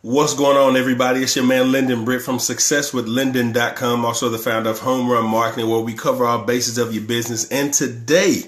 What's going on, everybody? It's your man, Lyndon Britt from SuccessWithLyndon.com, also the founder of Home Run Marketing, where we cover all bases of your business. And today,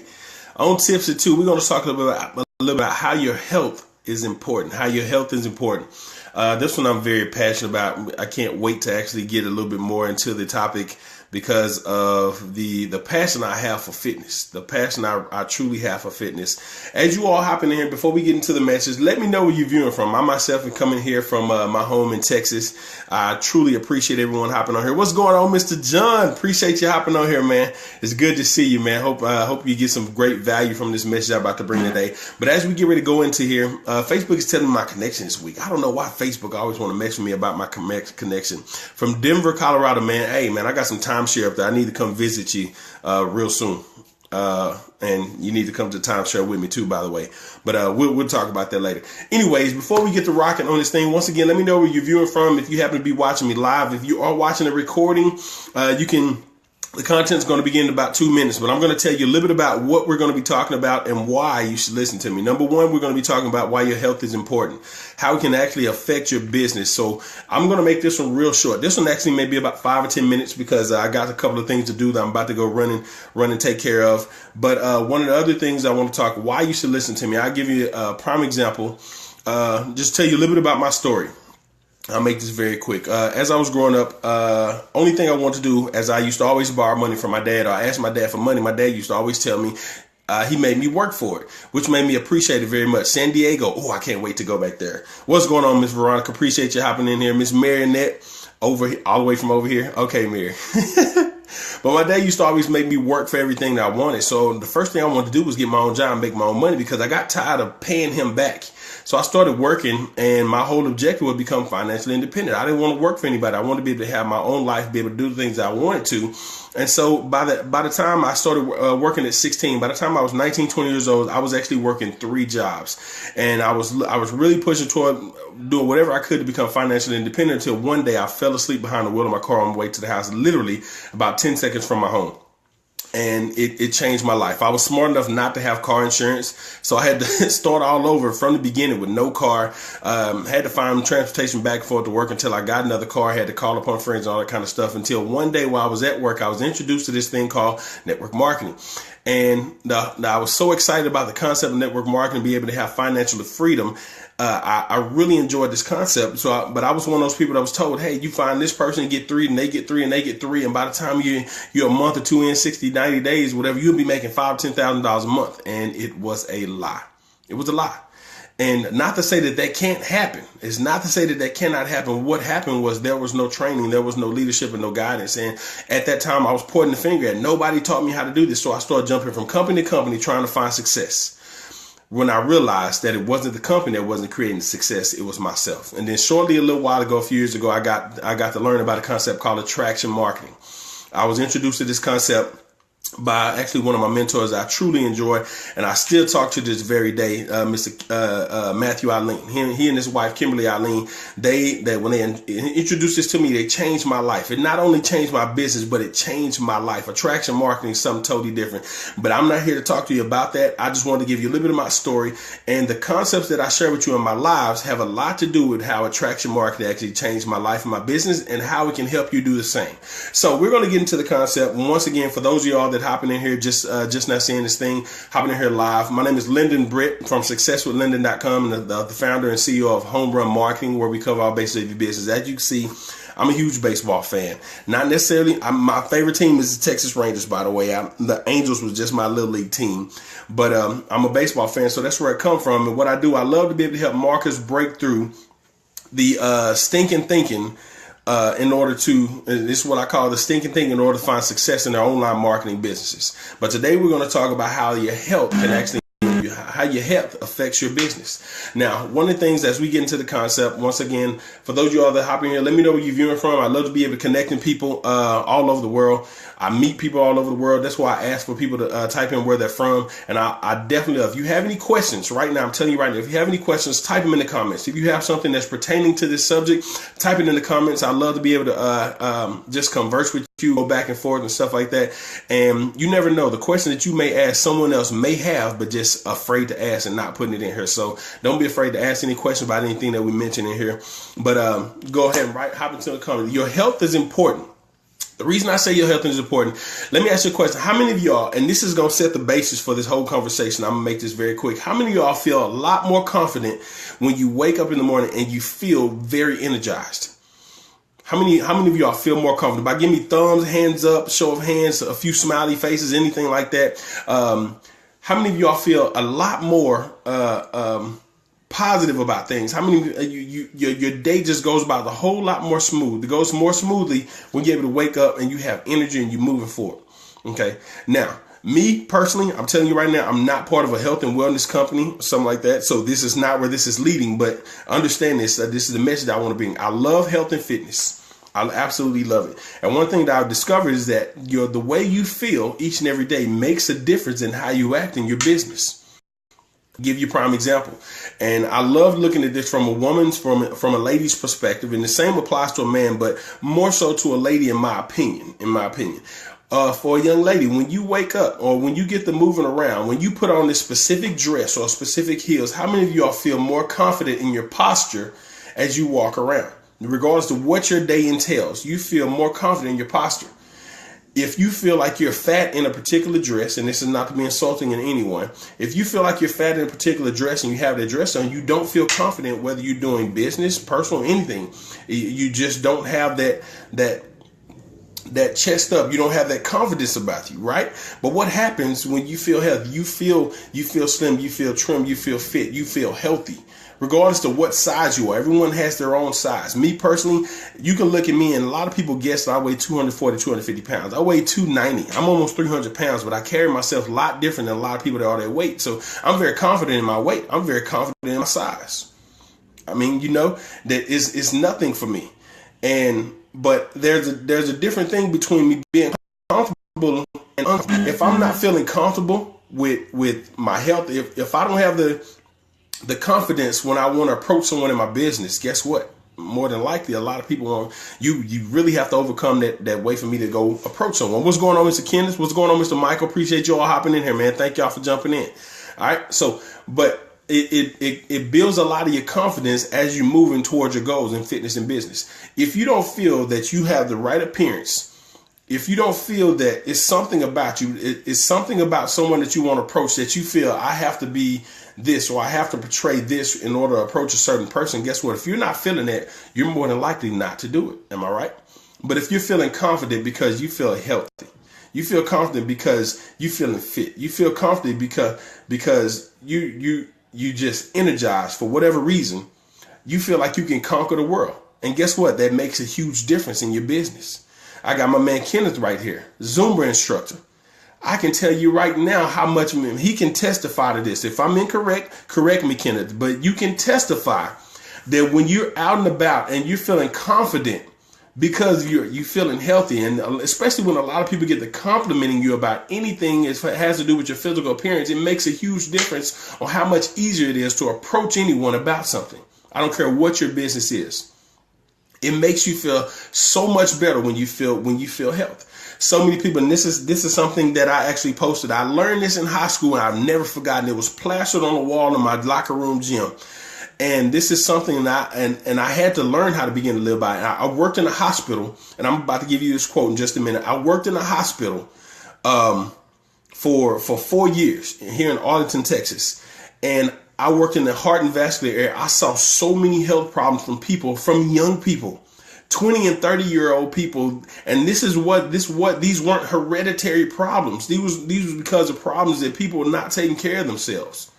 on Tips at 2, we're going to talk a little bit about how your health is important. This one I'm very passionate about. I can't wait to actually get a little bit more into the topic because of the passion I have for fitness, the passion I truly have for fitness. As you all hop in here, before we get into the message, let me know where you're viewing from. I myself am coming here from my home in Texas. I truly appreciate everyone hopping on here. What's going on, Mr. John? Appreciate you hopping on here, man. It's good to see you, man. Hope you get some great value from this message I'm about to bring today. But as we get ready to go into here, Facebook is telling me my connection this week. I don't know why Facebook always want to mess with me about my connection. From Denver, Colorado, man. Hey, man, I got some timeshare up there. I need to come visit you real soon. And you need to come to timeshare with me too, by the way. But we'll talk about that later. Anyways, before we get to rocking on this thing, once again, let me know where you're viewing from. If you happen to be watching me live, if you are watching a recording, the content is going to begin in about 2 minutes, but I'm going to tell you a little bit about what we're going to be talking about and why you should listen to me. Number one, we're going to be talking about why your health is important, how it can actually affect your business. So I'm going to make this one real short. This one actually may be about 5 or 10 minutes because I got a couple of things to do that I'm about to go run and take care of. But one of the other things I want to talk why you should listen to me. I'll give you a prime example. Just tell you a little bit about my story. I'll make this very quick. As I was growing up, only thing I wanted to do, as I used to always borrow money from my dad, or I asked my dad for money, my dad used to always tell me he made me work for it, which made me appreciate it very much. San Diego, oh, I can't wait to go back there. What's going on, Miss Veronica? Appreciate you hopping in here. Miss Marionette, all the way from over here. Okay, Mary. But my dad used to always make me work for everything that I wanted. So the first thing I wanted to do was get my own job and make my own money because I got tired of paying him back. So I started working, and my whole objective was become financially independent. I didn't want to work for anybody. I wanted to be able to have my own life, be able to do the things I wanted to. And so by the time I started working at 16, by the time I was 19, 20 years old, I was actually working 3 jobs. And I was really pushing toward doing whatever I could to become financially independent until one day I fell asleep behind the wheel of my car on the way to the house, literally about 10 seconds from my home. And it changed my life. I was smart enough not to have car insurance, so I had to start all over from the beginning with no car. Had to find transportation back and forth to work until I got another car. Had to call upon friends, all that kind of stuff. Until one day while I was at work, I was introduced to this thing called network marketing. And I was so excited about the concept of network marketing, be able to have financial freedom. I really enjoyed this concept. But I was one of those people that was told, hey, you find this person and get 3 and they get 3 and they get 3. And by the time you're a month or 2 in, 60, 90 days, whatever, you'll be making $5,000, $10,000 a month. And it was a lie. It was a lie. And not to say that can't happen. It's not to say that cannot happen. What happened was there was no training. There was no leadership and no guidance. And at that time, I was pointing the finger at nobody taught me how to do this. So I started jumping from company to company trying to find success. When I realized that it wasn't the company that wasn't creating success, it was myself. And then shortly, a little while ago, a few years ago, I got to learn about a concept called attraction marketing. I was introduced to this concept by actually one of my mentors I truly enjoy, and I still talk to this very day, Mr. Matthew Eileen. He and his wife, Kimberly Eileen, they when they introduced this to me, they changed my life. It not only changed my business, but it changed my life. Attraction marketing is something totally different. But I'm not here to talk to you about that. I just wanted to give you a little bit of my story, and the concepts that I share with you in my lives have a lot to do with how attraction marketing actually changed my life and my business, and how it can help you do the same. So we're going to get into the concept. Once again, for those of y'all that hopping in here just not seeing this thing, hopping in here live. My name is Lyndon Britt from SuccessWithLyndon.com, and the founder and CEO of Home Run Marketing, where we cover all bases of your business. As you can see, I'm a huge baseball fan. Not necessarily, my favorite team is the Texas Rangers, by the way. The Angels was just my little league team. But I'm a baseball fan, so that's where I come from. And what I do, I love to be able to help marketers break through the stinking thinking in order to, this is what I call the stinking thing, in order to find success in their online marketing businesses. But today we're going to talk about how your health can actually, how your health affects your business. Now, one of the things as we get into the concept, once again, for those of you all that hop in here, let me know where you're viewing from. I love to be able to connect with people all over the world. I meet people all over the world. That's why I ask for people to type in where they're from. And I definitely, if you have any questions right now, I'm telling you right now, if you have any questions, type them in the comments. If you have something that's pertaining to this subject, type it in the comments. I'd love to be able to just converse with you. you go back and forth and stuff like that. And you never know, the question that you may ask, someone else may have, but just afraid to ask and not putting it in here. So don't be afraid to ask any questions about anything that we mentioned in here. But go ahead and hop into the comment. Your health is important. The reason I say your health is important, let me ask you a question. How many of y'all, and this is going to set the basis for this whole conversation, I'm going to make this very quick. How many of y'all feel a lot more confident when you wake up in the morning and you feel very energized? How many of y'all feel more confident? By give me thumbs, hands up, show of hands, a few smiley faces, anything like that. How many of y'all feel a lot more positive about things? How many your day just goes about a whole lot more smooth? It goes more smoothly when you're able to wake up and you have energy and you're moving forward. Okay. Now, me personally, I'm telling you right now, I'm not part of a health and wellness company or something like that. So this is not where this is leading, but understand this. This is the message I want to bring. I love health and fitness. I absolutely love it. And one thing that I've discovered is that the way you feel each and every day makes a difference in how you act in your business. Give you a prime example. And I love looking at this from a woman's, from a lady's perspective. And the same applies to a man, but more so to a lady, in my opinion. For a young lady, when you wake up or when you get the moving around, when you put on this specific dress or specific heels, how many of y'all feel more confident in your posture as you walk around? Regardless of what your day entails, you feel more confident in your posture. If you feel like you're fat in a particular dress, and this is not to be insulting in anyone, if you feel like you're fat in a particular dress and you have that dress on, you don't feel confident whether you're doing business, personal, anything. You just don't have that chest up. You don't have that confidence about you, right? But what happens when you feel healthy? You feel slim, you feel trim, you feel fit, you feel healthy. Regardless of what size you are, everyone has their own size. Me personally, you can look at me and a lot of people guess that I weigh 240, 250 pounds. I weigh 290. I'm almost 300 pounds, but I carry myself a lot different than a lot of people that are their weight. So I'm very confident in my weight. I'm very confident in my size. I mean, that is nothing for me. But there's a different thing between me being comfortable and uncomfortable. If I'm not feeling comfortable with my health, if I don't have the confidence when I want to approach someone in my business, guess what? More than likely, a lot of people won't. You really have to overcome that way for me to go approach someone. What's going on, Mr. Kenneth? What's going on, Mr. Michael? Appreciate you all hopping in here, man. Thank y'all for jumping in. All right. So, but it builds a lot of your confidence as you're moving towards your goals in fitness and business. If you don't feel that you have the right appearance, if you don't feel that it's something about you, it's something about someone that you want to approach that you feel I have to be this or I have to portray this in order to approach a certain person, guess what? If you're not feeling that, you're more than likely not to do it. Am I right? But if you're feeling confident because you feel healthy, you feel confident because you feeling fit, you feel confident because you just energized for whatever reason, you feel like you can conquer the world. And guess what? That makes a huge difference in your business. I got my man Kenneth right here, Zumba instructor. I can tell you right now how much he can testify to this. If I'm incorrect, correct me, Kenneth. But you can testify that when you're out and about and you're feeling confident because you're feeling healthy, and especially when a lot of people get to complimenting you about anything that has to do with your physical appearance, it makes a huge difference on how much easier it is to approach anyone about something. I don't care what your business is. It makes you feel so much better when you feel health. So many people, and this is something that I actually posted. I learned this in high school and I've never forgotten. It was plastered on the wall in my locker room gym. And this is something that I had to learn how to begin to live by. I worked in a hospital, and I'm about to give you this quote in just a minute. I worked in a hospital for 4 years here in Arlington, Texas. And I worked in the heart and vascular area. I saw so many health problems from young people, 20 and 30-year-old people. And these weren't hereditary problems. These was because of problems that people were not taking care of themselves.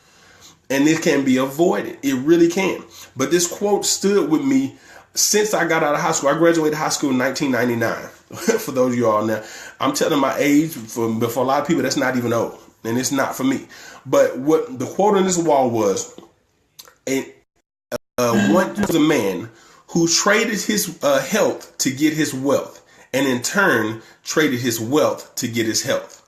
And it can be avoided. It really can. But this quote stood with me since I got out of high school. I graduated high school in 1999. For those of you all now, I'm telling my age, but for a lot of people, that's not even old. And it's not for me. But what the quote on this wall was, one was a man who traded his health to get his wealth, and in turn traded his wealth to get his health.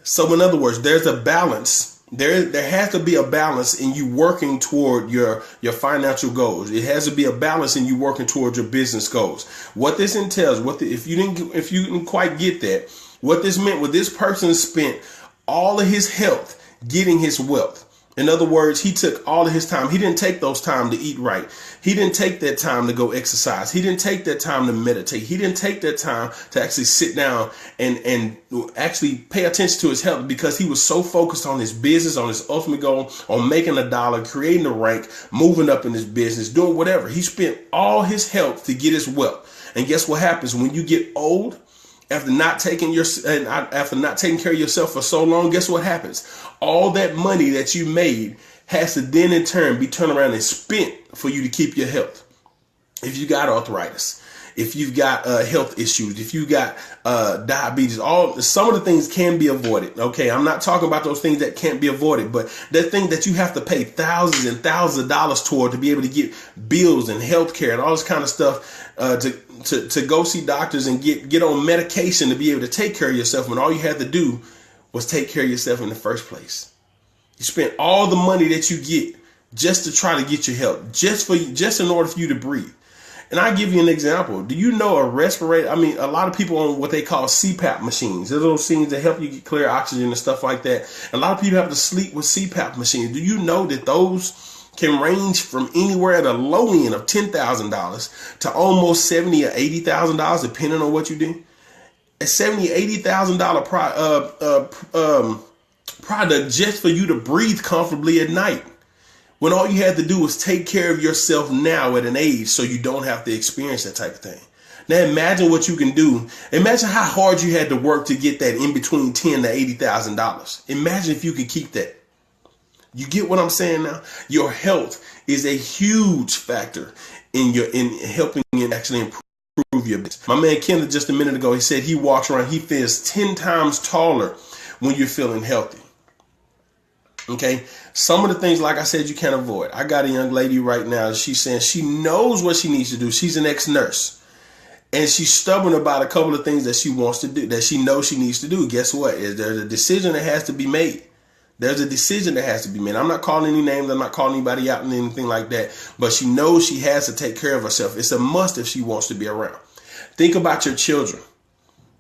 So in other words, there's a balance There has to be a balance in you working toward your financial goals. It has to be a balance in you working toward your business goals. What this entails, if you didn't quite get that, what this meant was this person spent all of his health getting his wealth. In other words, he took all of his time. He didn't take those time to eat right. He didn't take that time to go exercise. He didn't take that time to meditate. He didn't take that time to actually sit down and actually pay attention to his health, because he was so focused on his business, on his ultimate goal, on making a dollar, creating a rank, moving up in his business, doing whatever. He spent all his health to get his wealth. And guess what happens when you get old? After not taking care of yourself for so long, guess what happens? All that money that you made has to then in turn be turned around and spent for you to keep your health. If you got arthritis, if you've got health issues, if you got diabetes, some of the things can be avoided. Okay, I'm not talking about those things that can't be avoided, but the thing that you have to pay thousands and thousands of dollars toward to be able to get bills and health care and all this kind of stuff, to go see doctors and get on medication to be able to take care of yourself, when all you had to do was take care of yourself in the first place. You spent all the money that you get just to try to get your health, just in order for you to breathe. And I give you an example. Do you know a respirator? I mean, a lot of people on what they call CPAP machines. They're those things that help you get clear oxygen and stuff like that. A lot of people have to sleep with CPAP machines. Do you know that those can range from anywhere at a low end of $10,000 to almost $70,000 or $80,000, depending on what you do? A $70,000, $80,000 product just for you to breathe comfortably at night, when all you had to do was take care of yourself now at an age so you don't have to experience that type of thing. Now imagine what you can do. Imagine how hard you had to work to get that in between $10,000 to $80,000. Imagine if you could keep that. You get what I'm saying now? Your health is a huge factor in helping you actually improve your business. My man Kendall just a minute ago, he said he walks around, he feels 10 times taller when you're feeling healthy. Okay, some of the things, like I said, you can't avoid. I got a young lady right now. She's saying she knows what she needs to do. She's an ex-nurse, and she's stubborn about a couple of things that she wants to do, that she knows she needs to do. Guess what? There's a decision that has to be made. There's a decision that has to be made. I'm not calling any names. I'm not calling anybody out and anything like that. But she knows she has to take care of herself. It's a must if she wants to be around. Think about your children.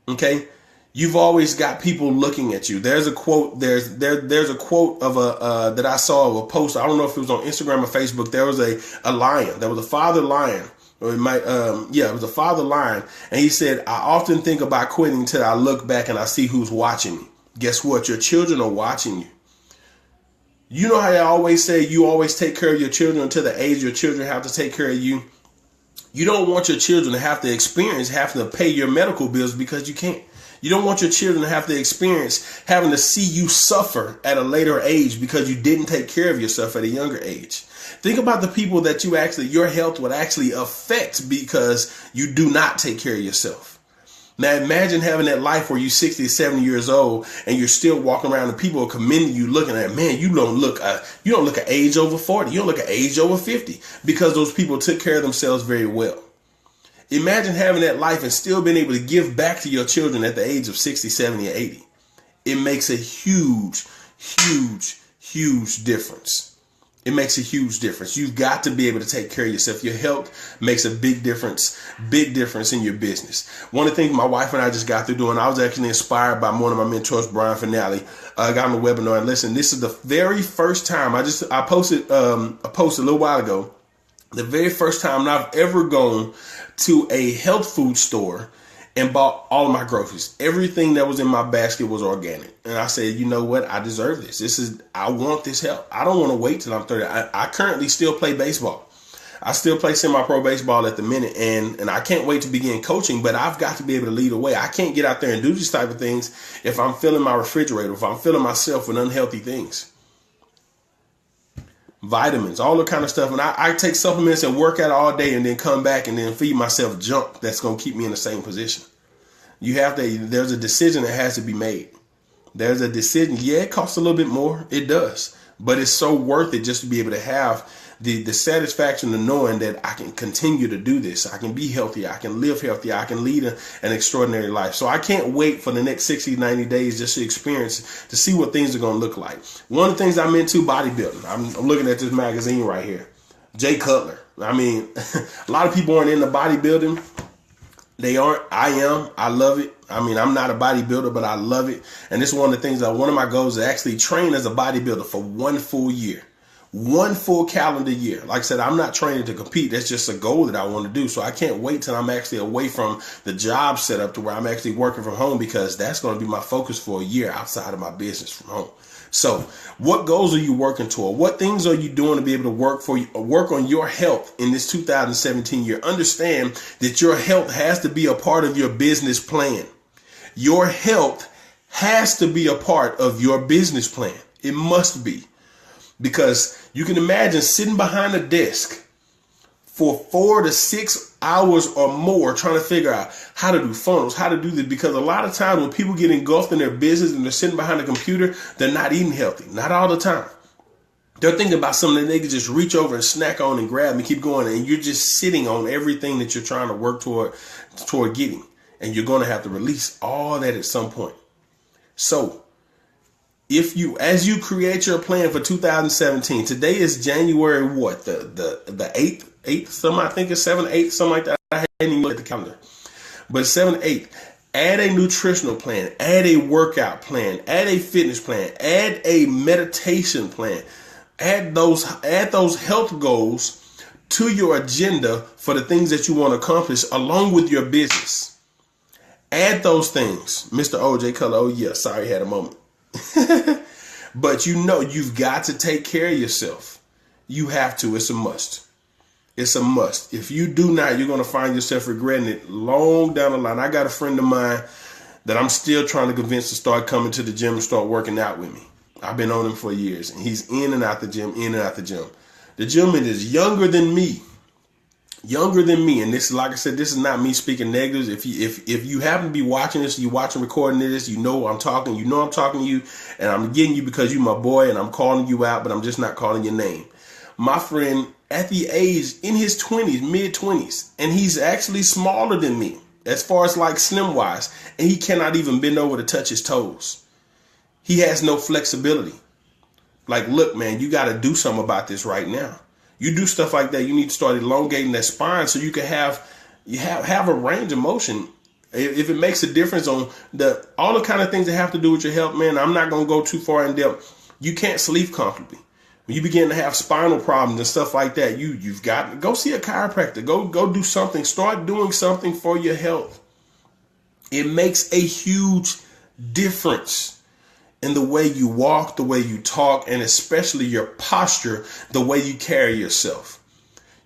Okay. You've always got people looking at you. There's a quote. There's a quote of that I saw of a post. I don't know if it was on Instagram or Facebook. There was a lion. There was a father lion. Or it might, it was a father lion. And he said, I often think about quitting until I look back and I see who's watching me. Guess what? Your children are watching you. You know how I always say you always take care of your children until the age your children have to take care of you. You don't want your children to have to experience having to pay your medical bills because you can't. You don't want your children to have to experience having to see you suffer at a later age because you didn't take care of yourself at a younger age. Think about the people that your health would actually affect because you do not take care of yourself. Now imagine having that life where you're 60, 70 years old and you're still walking around and people are commending you, looking at, man, you don't look an age over 40. You don't look an age over 50 because those people took care of themselves very well. Imagine having that life and still being able to give back to your children at the age of 60, 70, or 80. It makes a huge, huge, huge difference. It makes a huge difference. You've got to be able to take care of yourself. Your health makes a big difference in your business. One of the things my wife and I just got through doing, I was actually inspired by one of my mentors, Brian Finale. I got on the webinar, and listen, this is the very first time I posted a post a little while ago. The very first time I've ever gone to a health food store and bought all of my groceries. Everything that was in my basket was organic. And I said, you know what? I deserve this. I want this help. I don't want to wait till I'm 30. I currently still play baseball. I still play semi-pro baseball at the minute, and I can't wait to begin coaching, but I've got to be able to lead the way. I can't get out there and do these type of things if I'm filling my refrigerator, if I'm filling myself with unhealthy things. Vitamins, all the kind of stuff. And I take supplements and work out all day and then come back and then feed myself junk that's going to keep me in the same position. There's a decision that has to be made. There's a decision. Yeah, it costs a little bit more. It does. But it's so worth it just to be able to have the satisfaction of knowing that I can continue to do this. I can be healthy. I can live healthy. I can lead an extraordinary life. So I can't wait for the next 60, 90 days just to experience, to see what things are going to look like. One of the things I'm into, bodybuilding. I'm looking at this magazine right here. Jay Cutler. I mean, a lot of people aren't into bodybuilding. They aren't. I am. I love it. I mean, I'm not a bodybuilder, but I love it. And this is one of the things that one of my goals is actually train as a bodybuilder for 1 full year. 1 full calendar year. Like I said, I'm not training to compete. That's just a goal that I want to do. So I can't wait till I'm actually away from the job setup to where I'm actually working from home, because that's going to be my focus for a year outside of my business from home. So what goals are you working toward? What things are you doing to be able to work on your health in this 2017 year? Understand that your health has to be a part of your business plan. Your health has to be a part of your business plan. It must be. Because you can imagine sitting behind a desk for 4 to 6 hours or more trying to figure out how to do funnels, how to do this. Because a lot of times when people get engulfed in their business and they're sitting behind a computer, they're not eating healthy. Not all the time. They're thinking about something that they can just reach over and snack on and grab and keep going. And you're just sitting on everything that you're trying to work toward getting. And you're going to have to release all that at some point. So as you create your plan for 2017, today is January what? The 8th, something, I think it's 7th, 8th, something like that. I hadn't even looked at the calendar. But 7th, 8th, add a nutritional plan, add a workout plan, add a fitness plan, add a meditation plan, add those health goals to your agenda for the things that you want to accomplish along with your business. Add those things. Mr. OJ Color, oh yeah, sorry, had a moment. But you've got to take care of yourself. You have to. It's a must. It's a must. If you do not, you're going to find yourself regretting it long down the line. I got a friend of mine that I'm still trying to convince to start coming to the gym and start working out with me. I've been on him for years, and he's in and out the gym, in and out the gym. The gentleman is younger than me. And this, like I said, this is not me speaking negatives. If you happen to be watching this, you watching, recording this, you know I'm talking to you, and I'm getting you because you're my boy, and I'm calling you out, but I'm just not calling your name. My friend, at the age in his 20s, mid-20s, and he's actually smaller than me as far as like slim wise, and he cannot even bend over to touch his toes. He has no flexibility. Like, look, man, you got to do something about this right now. You do stuff like that, you need to start elongating that spine so you can have a range of motion. If it makes a difference on all the kind of things that have to do with your health, man, I'm not going to go too far in depth. You can't sleep comfortably. When you begin to have spinal problems and stuff like that, you've got to go see a chiropractor. Go do something. Start doing something for your health. It makes a huge difference in the way you walk, the way you talk, and especially your posture, the way you carry yourself.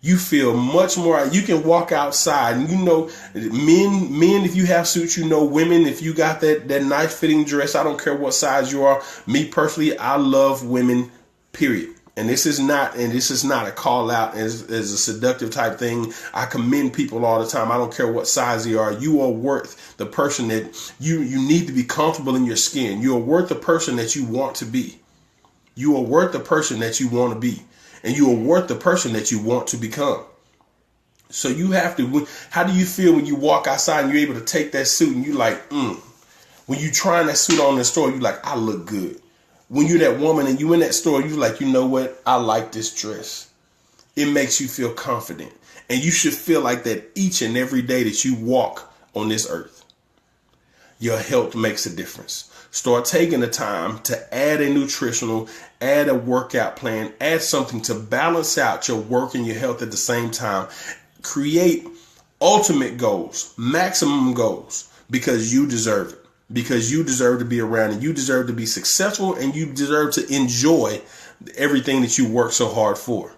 You feel much more, you can walk outside, and men, if you have suits, women, if you got that nice fitting dress, I don't care what size you are. Me personally, I love women, period. And this is not a call out as a seductive type thing. I commend people all the time. I don't care what size they are. You are worth the person that you need to be comfortable in your skin. You are worth the person that you want to be. You are worth the person that you want to be. And you are worth the person that you want to become. So you have to, how do you feel when you walk outside and you're able to take that suit and you're like, when you trying that suit on in the store, you're like, I look good. When you're that woman and you in that store, you're like, you know what? I like this dress. It makes you feel confident. And you should feel like that each and every day that you walk on this earth. Your health makes a difference. Start taking the time to add a nutritional, add a workout plan, add something to balance out your work and your health at the same time. Create ultimate goals, maximum goals, because you deserve it. Because you deserve to be around and you deserve to be successful and you deserve to enjoy everything that you work so hard for.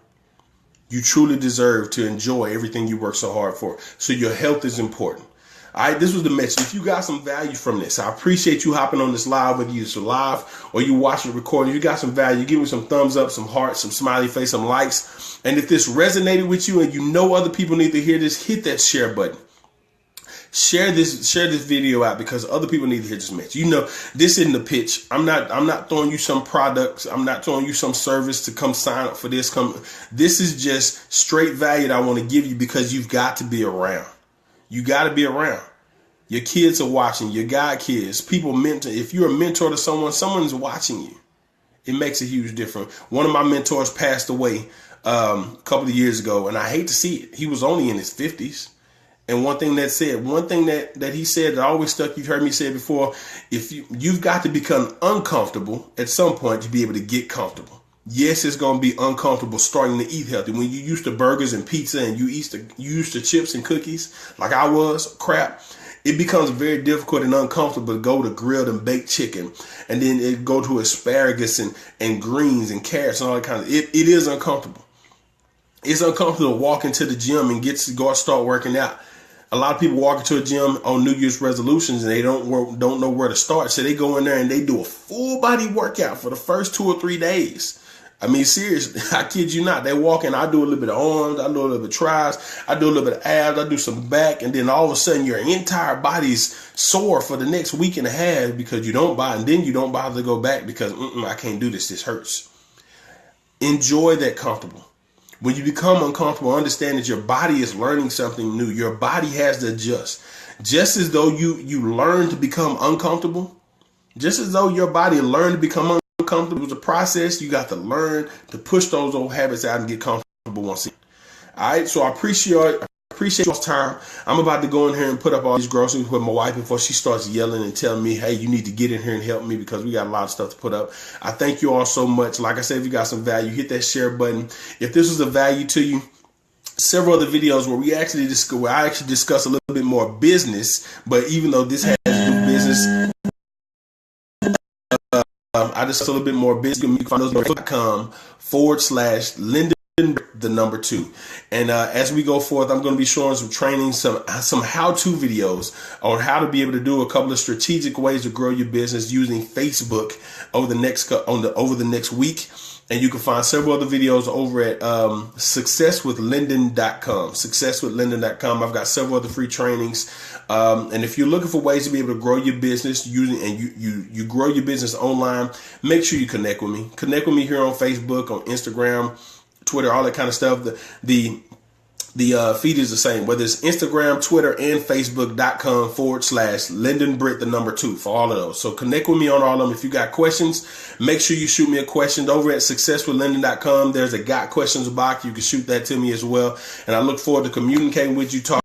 You truly deserve to enjoy everything you work so hard for. So your health is important. All right, this was the message. If you got some value from this, I appreciate you hopping on this live, whether it's live or you watching the recording. If you got some value, give me some thumbs up, some hearts, some smiley face, some likes. And if this resonated with you and you know other people need to hear this, hit that share button. Share this video out because other people need to hear this message. You know, this isn't a pitch. I'm not throwing you some products. I'm not throwing you some service to come sign up for this. This is just straight value that I want to give you because you've got to be around. You got to be around. Your kids are watching, your god kids, people mentor. If you're a mentor to someone, someone's watching you. It makes a huge difference. One of my mentors passed away a couple of years ago, and I hate to see it. He was only in his 50s. And one thing that he said that always stuck, you've heard me say it before, if you've got to become uncomfortable at some point to be able to get comfortable. Yes, it's going to be uncomfortable starting to eat healthy. When you used to burgers and pizza and you used to chips and cookies like I was, crap, it becomes very difficult and uncomfortable to go to grilled and baked chicken and then it go to asparagus and greens and carrots and all that kind of, it is uncomfortable. It's uncomfortable to walk into the gym and start working out. A lot of people walk into a gym on New Year's resolutions and they don't know where to start. So they go in there and they do a full body workout for the first 2 or 3 days. I mean, seriously, I kid you not. They walk in, I do a little bit of arms, I do a little bit of triceps, I do a little bit of abs, I do some back, and then all of a sudden your entire body's sore for the next week and a half because you don't bother to go back because I can't do this. This hurts. Enjoy that comfortable. When you become uncomfortable, understand that your body is learning something new. Your body has to adjust. Just as though you learn to become uncomfortable, just as though your body learned to become uncomfortable, it was a process. You got to learn to push those old habits out and get comfortable once again. All right, so I appreciate your time. I'm about to go in here and put up all these groceries with my wife before she starts yelling and telling me, hey, you need to get in here and help me because we got a lot of stuff to put up. I thank you all so much. Like I said, if you got some value, hit that share button. If this was a value to you, several other videos where I actually discuss a little bit more business, but even though this has to do business, I discuss a little bit more business. You can find those on facebook.com/Lyndon the number 2. And as we go forth, I'm going to be showing some training, some how-to videos on how to be able to do a couple of strategic ways to grow your business using Facebook over the next week. And you can find several other videos over at successwithlyndon.com. Successwithlyndon.com. I've got several other free trainings. And if you're looking for ways to be able to grow your business you grow your business online, make sure you connect with me. Connect with me here on Facebook, on Instagram, Twitter, all that kind of stuff. The feed is the same, whether it's Instagram, Twitter, and Facebook.com/Lyndon Britt the number 2 for all of those. So connect with me on all of them. If you got questions, make sure you shoot me a question over at successwithlyndon.com. There's a got questions box. You can shoot that to me as well. And I look forward to communicating with you, talking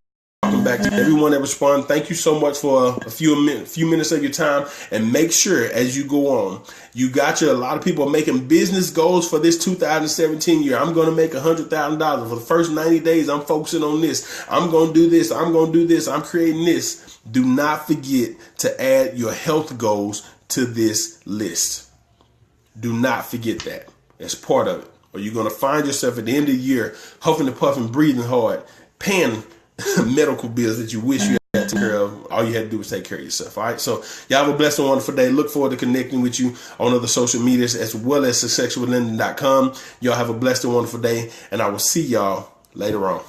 back to everyone that responded. Thank you so much for a few minutes of your time. And make sure as you go on, you got a lot of people are making business goals for this 2017 year. I'm going to make $100,000 for the first 90 days. I'm focusing on this. I'm going to do this. I'm going to do this. I'm creating this. Do not forget to add your health goals to this list. Do not forget that. That's part of it. Or you're going to find yourself at the end of the year huffing and puffing, breathing hard, paying medical bills that you wish you had to take care of. All you had to do was take care of yourself. All right. So y'all have a blessed and wonderful day. Look forward to connecting with you on other social medias as well as successwithlyndon.com. Y'all have a blessed and wonderful day, and I will see y'all later on.